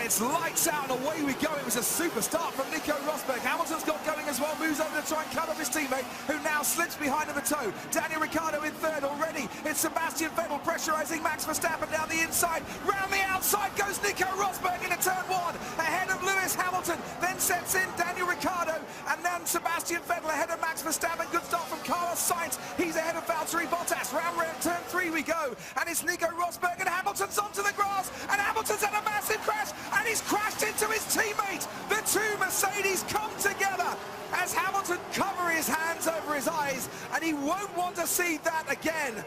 it's lights out and away we go. It was a super start from Nico Rosberg. Hamilton's got going as well, moves over to try and cut off his teammate, who now slips behind him a toe. Daniel Ricciardo in third already. It's Sebastian Vettel pressurising Max Verstappen down the inside. Round the outside goes Nico Rosberg into turn one, ahead of Lewis Hamilton. Then sets in Daniel Ricciardo, and then Sebastian Vettel ahead of Max Verstappen. Good start from Carlos Sainz. He's ahead of Valtteri Bottas. Round turn three we go, and it's Nico Rosberg, and Hamilton's onto the grass, and Hamilton's had a massive crash, and he's crashed into his teammate. The two Mercedes come together as Hamilton covers his hands over his eyes, and he won't want to see that again.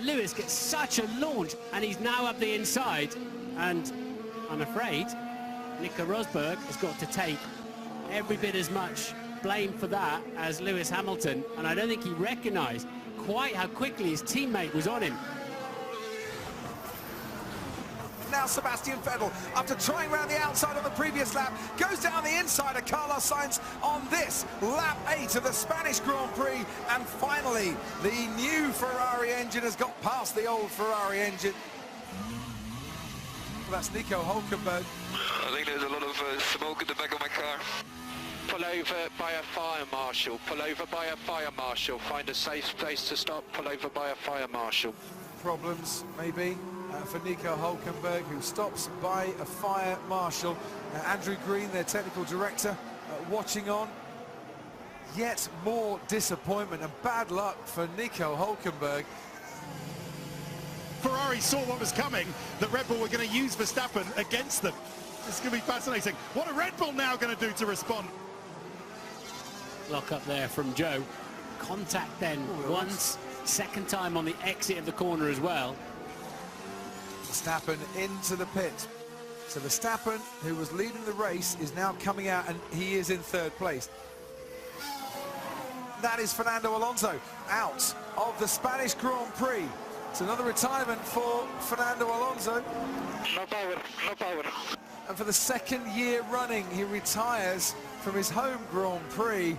Lewis gets such a launch, and he's now up the inside, and I'm afraid Nico Rosberg has got to take every bit as much blame for that as Lewis Hamilton, and I don't think he recognised quite how quickly his teammate was on him. Now Sebastian Vettel, after trying around the outside on the previous lap, goes down the inside of Carlos Sainz on this lap 8 of the Spanish Grand Prix, and finally the new Ferrari engine has got past the old Ferrari engine. Well, that's Nico Hulkenberg. I think there's a lot of smoke in the back of my car. Pull over by a fire marshal, pull over by a fire marshal, find a safe place to stop, pull over by a fire marshal. Problems, maybe, for Nico Hulkenberg, who stops by a fire marshal. Andrew Green, their technical director, watching on. Yet more disappointment and bad luck for Nico Hulkenberg. Ferrari saw what was coming, that Red Bull were going to use Verstappen against them. This is going to be fascinating. What are Red Bull now going to do to respond? Lock up there from Joe. Contact then once, second time on the exit of the corner as well. Verstappen into the pit. So Verstappen, who was leading the race, is now coming out, and he is in third place. That is Fernando Alonso out of the Spanish Grand Prix. It's another retirement for Fernando Alonso. No power, no power. And for the second year running, he retires from his home Grand Prix.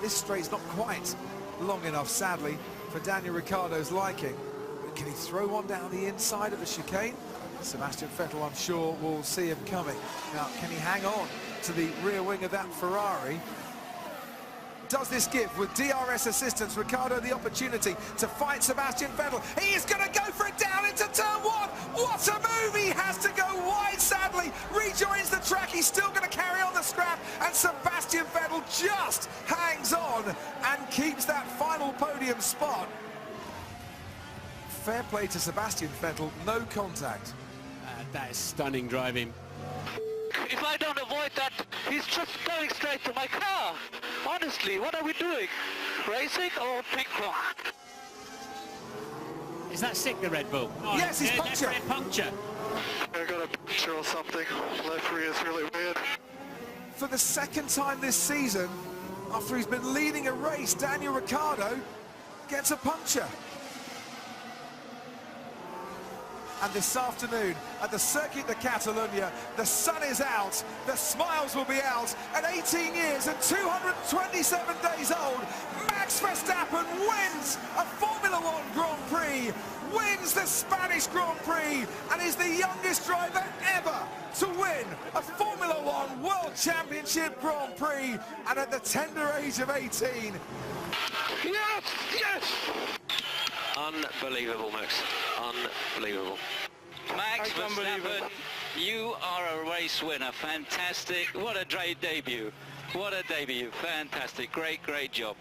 This straight's not quite long enough, sadly, for Daniel Ricciardo's liking. But can he throw one down the inside of the chicane? Sebastian Vettel, I'm sure, will see him coming. Now, can he hang on to the rear wing of that Ferrari? Does this give, with DRS assistance, Ricciardo the opportunity to fight Sebastian Vettel? He is going to go for it down into turn one. What a move! He has to go wide, sadly. Rejoins the track. He's still going to carry on the scrap, and Sebastian Vettel just hangs on and keeps that final podium spot. Fair play to Sebastian Vettel, no contact. That is stunning driving. If I don't avoid that, he's just going straight to my car. Honestly, what are we doing? Racing or ping pong? Is that sick, the Red Bull? Oh, yes, he's punctured. Puncture. I got a picture or something. Referee is really weird. For the second time this season, after he's been leading a race, Daniel Ricciardo gets a puncture. And this afternoon at the Circuit de Catalunya, the sun is out, the smiles will be out. At 18 years and 227 days old, Max Verstappen wins a Formula One Grand Prix, wins the Spanish Grand Prix, and is the youngest driver ever to win a Formula One World Championship Grand Prix, and at the tender age of 18. Yes, yes! Unbelievable, Max. Unbelievable. Max Verstappen, you are a race winner. Fantastic. What a great debut. What a debut. Fantastic. Great, great job.